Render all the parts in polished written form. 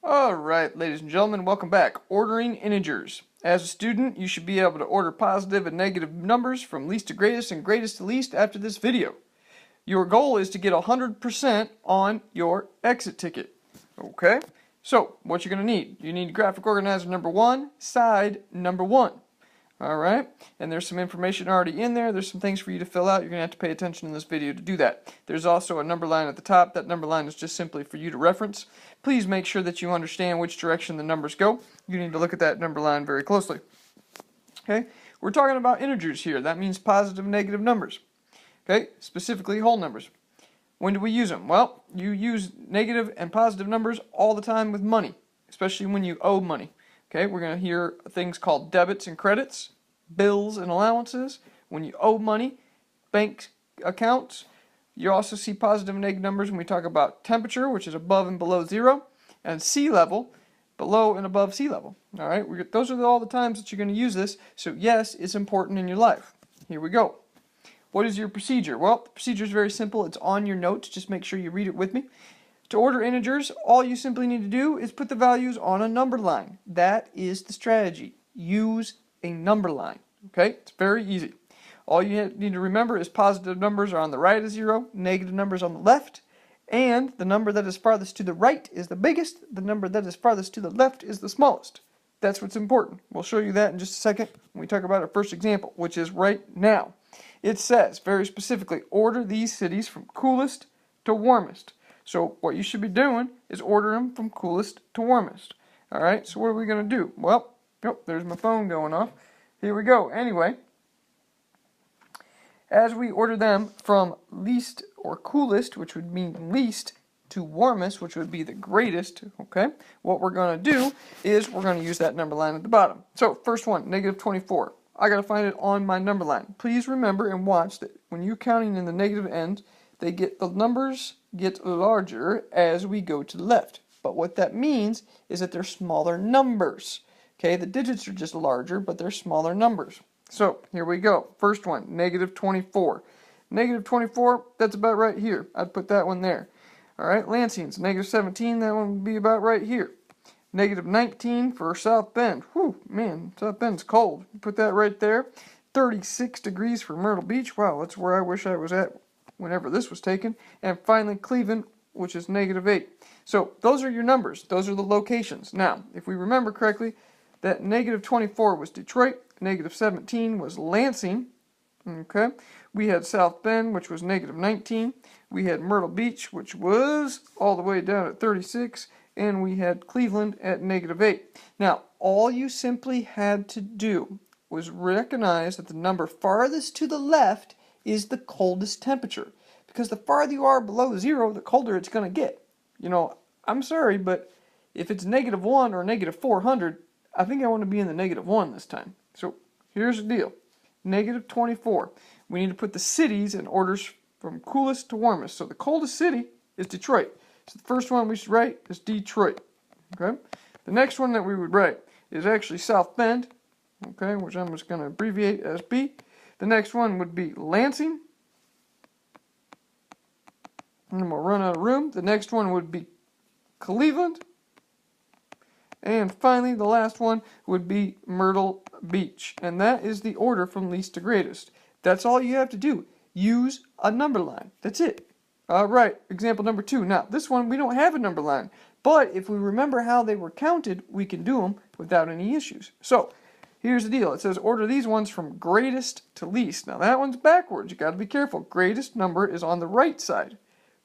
Alright, ladies and gentlemen, welcome back. Ordering integers. As a student, you should be able to order positive and negative numbers from least to greatest and greatest to least after this video. Your goal is to get 100% on your exit ticket. Okay? So, what you're going to need. You need graphic organizer number 1, side number 1. Alright, and there's some information already in there. There's some things for you to fill out. You're going to have to pay attention in this video to do that. There's also a number line at the top. That number line is just simply for you to reference. Please make sure that you understand which direction the numbers go. You need to look at that number line very closely. Okay, we're talking about integers here. That means positive and negative numbers. Okay, specifically whole numbers. When do we use them? Well, you use negative and positive numbers all the time with money, especially when you owe money. Okay, we're going to hear things called debits and credits, bills and allowances. When you owe money, bank accounts. You also see positive and negative numbers when we talk about temperature, which is above and below zero, and sea level, below and above sea level. All right, those are all the times that you're going to use this. So yes, it's important in your life. Here we go. What is your procedure? Well, the procedure is very simple. It's on your notes. Just make sure you read it with me. To order integers, all you simply need to do is put the values on a number line. That is the strategy. Use a number line. Okay? It's very easy. All you need to remember is positive numbers are on the right of zero, negative numbers on the left, and the number that is farthest to the right is the biggest, the number that is farthest to the left is the smallest. That's what's important. We'll show you that in just a second when we talk about our first example, which is right now. It says, very specifically, order these cities from coolest to warmest. So what you should be doing is order them from coolest to warmest. Alright, so what are we going to do? Well, there's my phone going off. Here we go. Anyway, as we order them from least or coolest, which would mean least, to warmest, which would be the greatest, okay, what we're going to do is we're going to use that number line at the bottom. So, first one, negative 24. I got to find it on my number line. Please remember and watch that when you're counting in the negative end, the numbers get larger as we go to the left. But what that means is that they're smaller numbers. Okay, the digits are just larger, but they're smaller numbers. So, here we go. First one, negative 24. Negative 24, that's about right here. I'd put that one there. Alright, Lansing's negative 17, that one would be about right here. Negative 19 for South Bend. Whew, man, South Bend's cold. Put that right there. 36 degrees for Myrtle Beach. Wow, that's where I wish I was at whenever this was taken. And finally, Cleveland, which is negative 8. So, those are your numbers. Those are the locations. Now, if we remember correctly, that negative 24 was Detroit. Negative 17 was Lansing. Okay. We had South Bend, which was negative 19. We had Myrtle Beach, which was all the way down at 36. And we had Cleveland at negative 8. Now, all you simply had to do was recognize that the number farthest to the left is the coldest temperature. Because the farther you are below zero, the colder it's going to get. You know, I'm sorry, but if it's negative 1 or negative 400, I think I want to be in the negative 1 this time. So, here's the deal. Negative 24. We need to put the cities in orders from coolest to warmest. So, the coldest city is Detroit. So the first one we should write is Detroit. Okay. The next one that we would write is actually South Bend. Okay, which I'm just going to abbreviate as B. The next one would be Lansing. And we'll run out of room. The next one would be Cleveland. And finally, the last one would be Myrtle Beach. And that is the order from least to greatest. That's all you have to do. Use a number line. That's it. Alright, example number 2. Now, this one we don't have a number line, but if we remember how they were counted, we can do them without any issues. So, here's the deal. It says order these ones from greatest to least. Now, that one's backwards. You got to be careful. Greatest number is on the right side.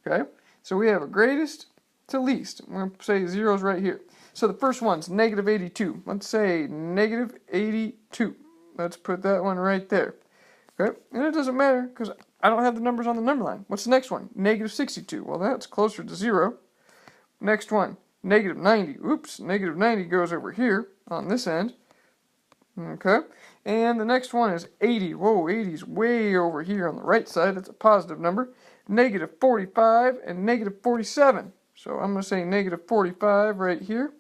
Okay? So, we have a greatest to least. I'm going to say zero's right here. So, the first one's negative 82. Let's say negative 82. Let's put that one right there. Okay? And it doesn't matter because I don't have the numbers on the number line. What's the next one? Negative 62. Well, that's closer to 0. Next one, negative 90. Oops, negative 90 goes over here on this end. Okay. And the next one is 80. Whoa, 80 is way over here on the right side. That's a positive number. Negative 45 and negative 47. So I'm going to say negative 45 right here,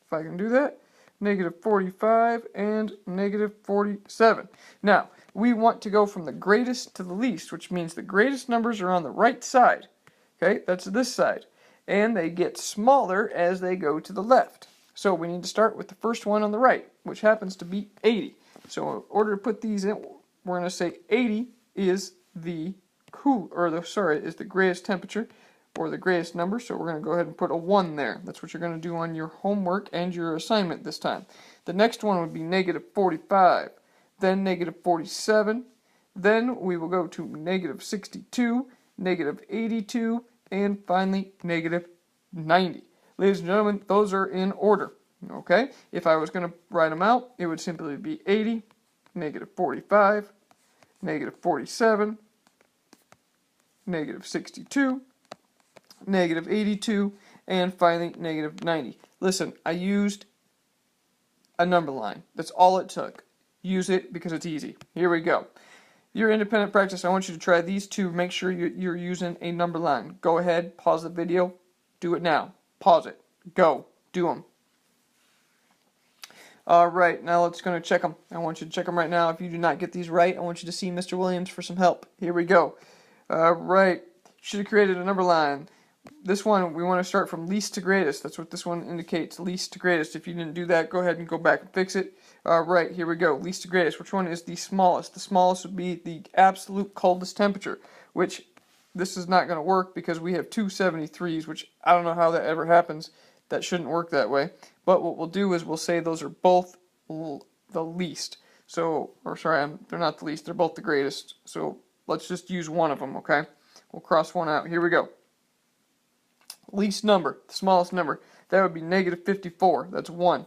if I can do that. Negative 45 and negative 47. Now, we want to go from the greatest to the least, which means the greatest numbers are on the right side. Okay, that's this side. and they get smaller as they go to the left. So we need to start with the first one on the right, which happens to be 80. So in order to put these in, we're going to say 80 is the is the greatest temperature, or the greatest number, so we're going to go ahead and put a 1 there. That's what you're going to do on your homework and your assignment this time. The next one would be negative 45, then negative 47, then we will go to negative 62, negative 82, and finally negative 90. Ladies and gentlemen, those are in order. Okay? If I was going to write them out, it would simply be 80, negative 45, negative 47, negative 62, negative 82, and finally negative 90. Listen, I used a number line. That's all it took. Use it because it's easy. Here we go. Your independent practice, I want you to try these two. Make sure you're using a number line. Go ahead, pause the video. Do it now. Pause it. Go. Do them. Alright, now let's going to check them. I want you to check them right now. If you do not get these right, I want you to see Mr. Williams for some help. Here we go. Alright, should have created a number line. This one, we want to start from least to greatest. That's what this one indicates, least to greatest. If you didn't do that, go ahead and go back and fix it. Right, here we go, least to greatest. Which one is the smallest? The smallest would be the absolute coldest temperature, which this is not going to work because we have two 73s, which I don't know how that ever happens. That shouldn't work that way. But what we'll do is we'll say those are both the least. So, or sorry, they're not the least, they're both the greatest. So let's just use one of them, okay? We'll cross one out. Here we go. Least number, the smallest number, that would be negative 54. That's 1.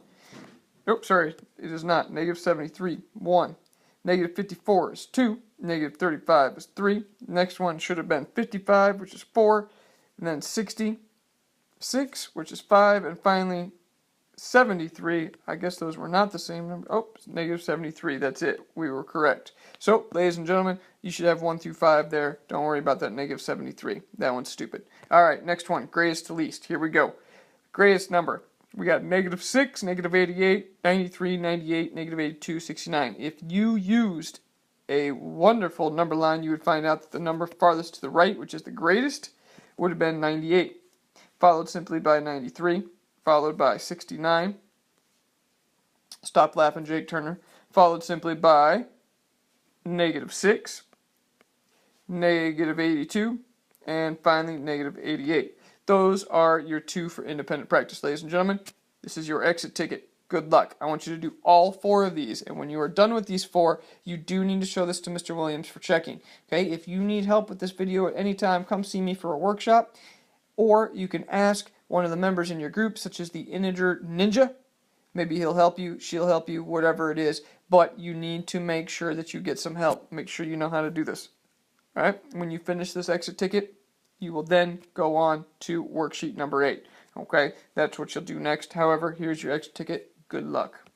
Nope, sorry, it is not. Negative 73, 1. Negative 54 is 2. Negative 35 is 3. Next one should have been 55, which is 4. And then 66, which is 5. And finally, 73. I guess those were not the same number. Oh, negative 73. That's it. We were correct. So, ladies and gentlemen, you should have 1 through 5 there. Don't worry about that negative 73. That one's stupid. Alright, next one. Greatest to least. Here we go. Greatest number. We got negative 6, negative 88, 93, 98, negative 82, 69. If you used a wonderful number line, you would find out that the number farthest to the right, which is the greatest, would have been 98. Followed simply by 93. Followed by 69. Stop laughing, Jake Turner. Followed simply by negative 6. Negative 82. And finally, negative 88. Those are your 2 for independent practice, ladies and gentlemen. This is your exit ticket. Good luck. I want you to do all 4 of these, and when you are done with these 4, you do need to show this to Mr. Williams for checking. Okay? If you need help with this video at any time, come see me for a workshop, or you can ask one of the members in your group, such as the Integer Ninja. Maybe he'll help you, she'll help you, whatever it is, but you need to make sure that you get some help. Make sure you know how to do this. Alright? When you finish this exit ticket, you will then go on to worksheet number 8. Okay, that's what you'll do next. However, here's your exit ticket. Good luck.